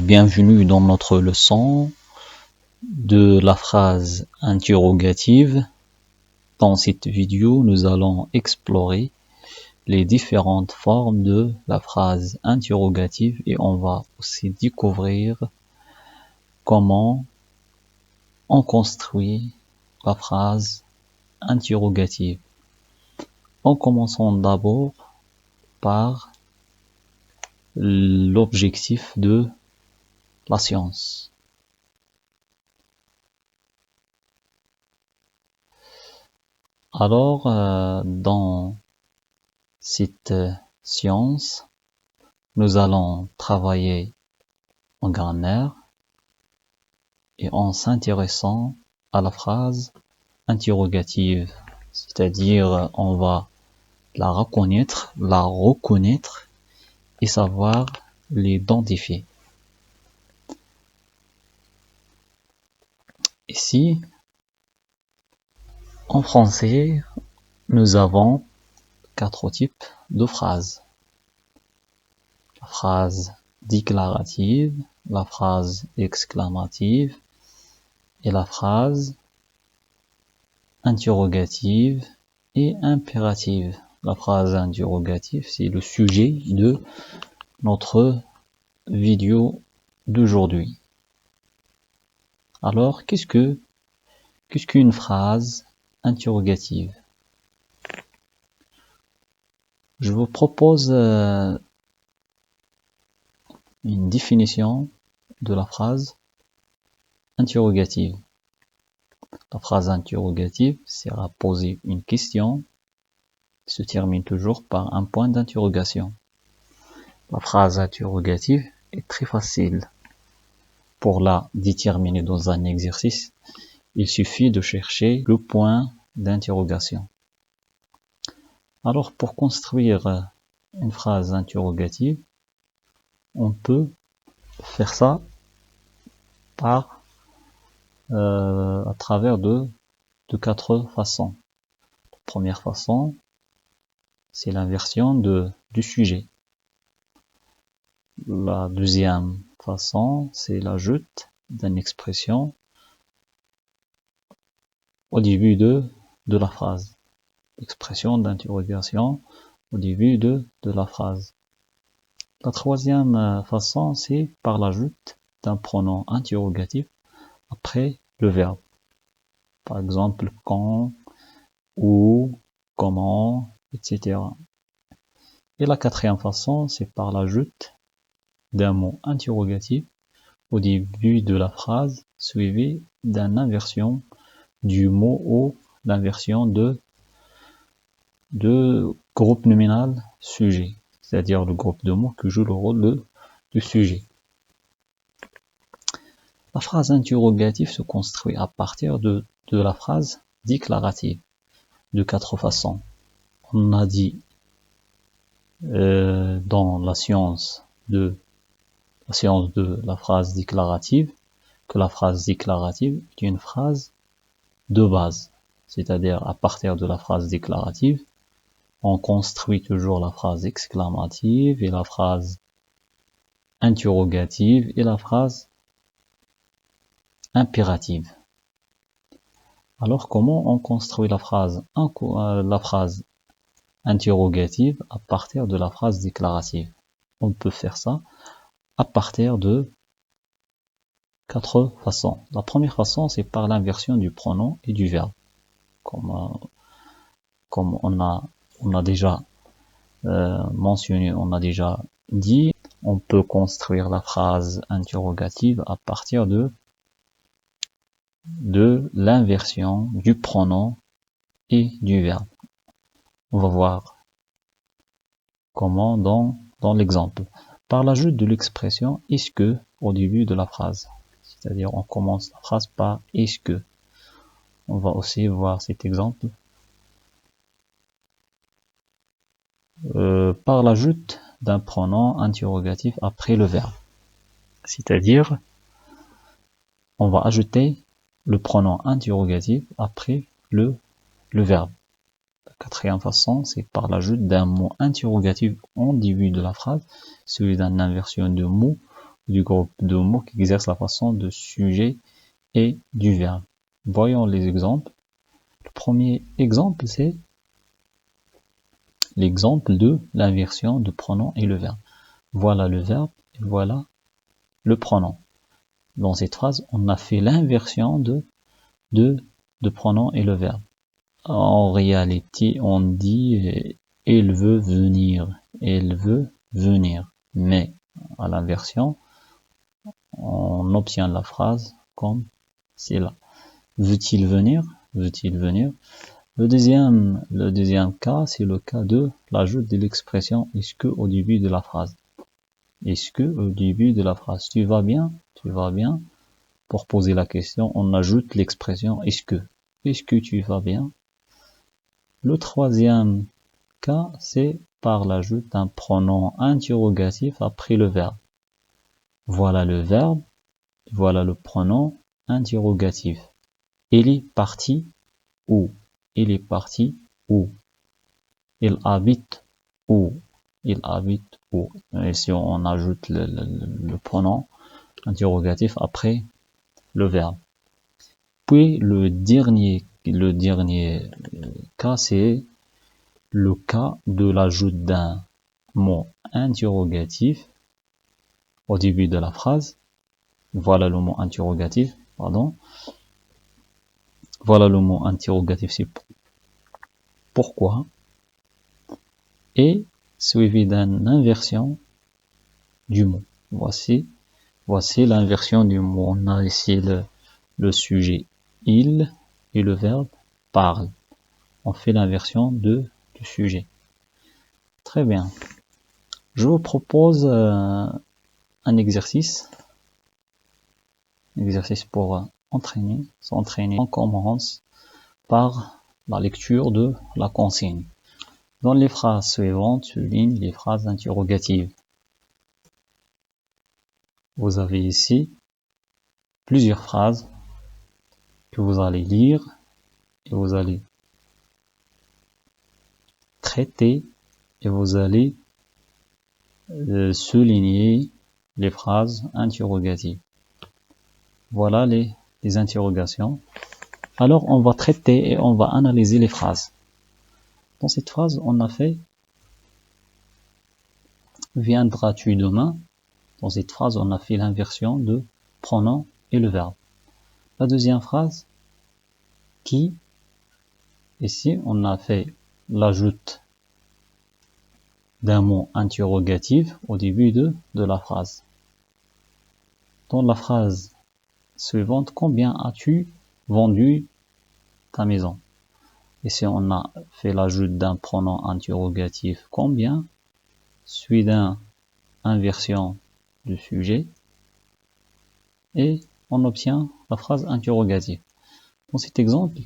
Bienvenue dans notre leçon de la phrase interrogative. Dans cette vidéo, nous allons explorer les différentes formes de la phrase interrogative et on va aussi découvrir comment on construit la phrase interrogative. En commençant d'abord par l'objectif de la science. Alors, dans cette science, nous allons travailler en grammaire et en s'intéressant à la phrase interrogative, c'est-à-dire on va la reconnaître et savoir l'identifier. Ici, en français, nous avons 4 types de phrases. La phrase déclarative, la phrase exclamative et la phrase interrogative et impérative. La phrase interrogative, c'est le sujet de notre vidéo d'aujourd'hui. Alors, qu'est-ce qu'une phrase interrogative? Je vous propose une définition de la phrase interrogative. La phrase interrogative sert à poser une question, se termine toujours par un point d'interrogation. La phrase interrogative est très facile. Pour la déterminer dans un exercice, il suffit de chercher le point d'interrogation. Alors, pour construire une phrase interrogative, on peut faire ça à travers de 4 façons. La première façon, c'est l'inversion du sujet. La deuxième façon, c'est l'ajout d'une expression au début de la phrase. Expression d'interrogation au début de la phrase. La troisième façon, c'est par l'ajout d'un pronom interrogatif après le verbe. Par exemple, quand, où, comment, etc. Et la quatrième façon, c'est par l'ajout d'un mot interrogatif au début de la phrase, suivi d'une inversion du mot ou l'inversion de groupe nominal sujet, c'est-à-dire le groupe de mots qui joue le rôle du sujet. La phrase interrogative se construit à partir de la phrase déclarative de 4 façons. On a dit dans la science de la phrase déclarative que la phrase déclarative est une phrase de base, c'est-à-dire à partir de la phrase déclarative, on construit toujours la phrase exclamative et la phrase interrogative et la phrase impérative. Alors comment on construit la phrase interrogative à partir de la phrase déclarative? On peut faire ça à partir de 4 façons. La première façon, c'est par l'inversion du pronom et du verbe. Comme on a déjà mentionné, on a déjà dit, on peut construire la phrase interrogative à partir de l'inversion du pronom et du verbe. On va voir comment dans l'exemple. Par l'ajout de l'expression est-ce que au début de la phrase. C'est-à-dire on commence la phrase par est-ce que. On va aussi voir cet exemple. Par l'ajout d'un pronom interrogatif après le verbe. C'est-à-dire on va ajouter le pronom interrogatif après le verbe. La quatrième façon, c'est par l'ajout d'un mot interrogatif en début de la phrase, celui d'une inversion de mot du groupe de mots qui exercent la façon de sujet et du verbe. Voyons les exemples. Le premier exemple, c'est l'exemple de l'inversion de pronom et le verbe. Voilà le verbe et voilà le pronom. Dans cette phrase, on a fait l'inversion de pronom et le verbe. En réalité, on dit elle veut venir, elle veut venir. Mais à l'inversion, on obtient la phrase comme celle-là. Veut-il venir? Veut-il venir? Le deuxième cas, c'est le cas de l'ajout de l'expression est-ce que au début de la phrase. Est-ce que au début de la phrase, tu vas bien? Tu vas bien? Pour poser la question, on ajoute l'expression est-ce que? Est-ce que tu vas bien? Le troisième cas, c'est par l'ajout d'un pronom interrogatif après le verbe. Voilà le verbe, voilà le pronom interrogatif. Il est parti où? Il est parti où? Il habite où? Il habite où? Et si on ajoute le pronom interrogatif après le verbe. Puis le dernier cas, c'est le cas de l'ajout d'un mot interrogatif au début de la phrase. Voilà le mot interrogatif, pardon. Voilà le mot interrogatif, c'est pourquoi. Et suivi d'une inversion du mot. Voici l'inversion du mot. On a ici le sujet il et le verbe parle. On fait l'inversion du sujet. Très bien. Je vous propose un exercice pour s'entraîner. On commence par la lecture de la consigne. Dans les phrases suivantes, souligne les phrases interrogatives. Vous avez ici plusieurs phrases que vous allez lire et vous allez traiter et vous allez souligner les phrases interrogatives. Voilà les interrogations. Alors on va traiter et on va analyser les phrases. Dans cette phrase, on a fait viendras-tu demain? Dans cette phrase, on a fait l'inversion de pronom et le verbe. La deuxième phrase, qui? Ici, on a fait l'ajout d'un mot interrogatif au début de la phrase. Dans la phrase suivante, combien as-tu vendu ta maison? Ici, on a fait l'ajout d'un pronom interrogatif combien, suivi d'une inversion du sujet, et on obtient la phrase interrogative. Dans cet exemple,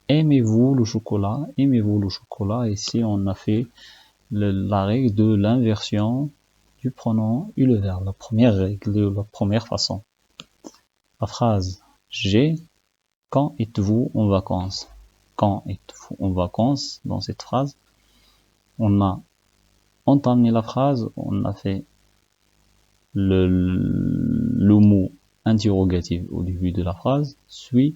aimez-vous le chocolat? Aimez-vous le chocolat? Ici, on a fait la règle de l'inversion du pronom et le verbe. La première règle, la première façon. La phrase j'ai, quand êtes-vous en vacances? Quand êtes-vous en vacances? Dans cette phrase, on a entamé la phrase, on a fait le mot interrogatif au début de la phrase, suivi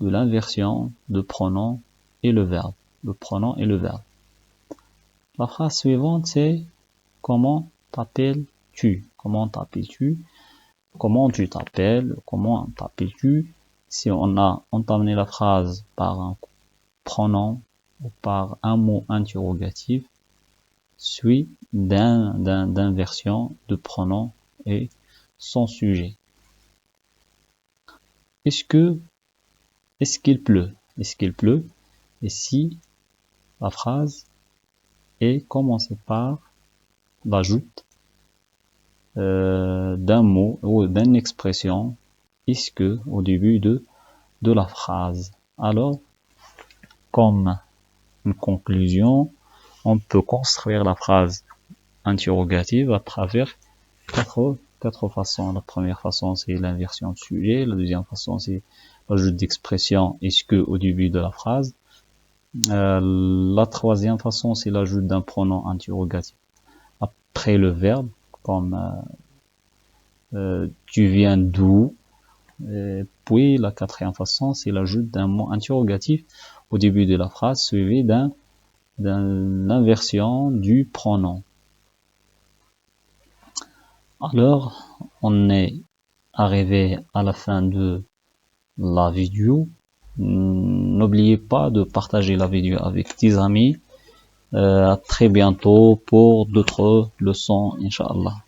de l'inversion de pronom et le verbe. Le pronom et le verbe. La phrase suivante, c'est comment t'appelles-tu? Comment t'appelles-tu? Comment tu t'appelles? Comment t'appelles-tu? Si on a entamé la phrase par un pronom ou par un mot interrogatif, suivi d'inversion de pronom et son sujet. Est-ce qu'il pleut? Est-ce qu'il pleut? Et si la phrase est commencée par l'ajout d'un mot ou d'une expression est-ce que au début de la phrase. Alors, comme une conclusion, on peut construire la phrase interrogative à travers quatre façons. La première façon, c'est l'inversion de sujet. La deuxième façon, c'est l'ajout d'expression est-ce que au début de la phrase. La troisième façon, c'est l'ajout d'un pronom interrogatif après le verbe, comme tu viens d'où? Puis la quatrième façon, c'est l'ajout d'un mot interrogatif au début de la phrase, suivi d'une inversion du pronom. Alors, on est arrivé à la fin de la vidéo. N'oubliez pas de partager la vidéo avec tes amis. À très bientôt pour d'autres leçons, Inch'Allah.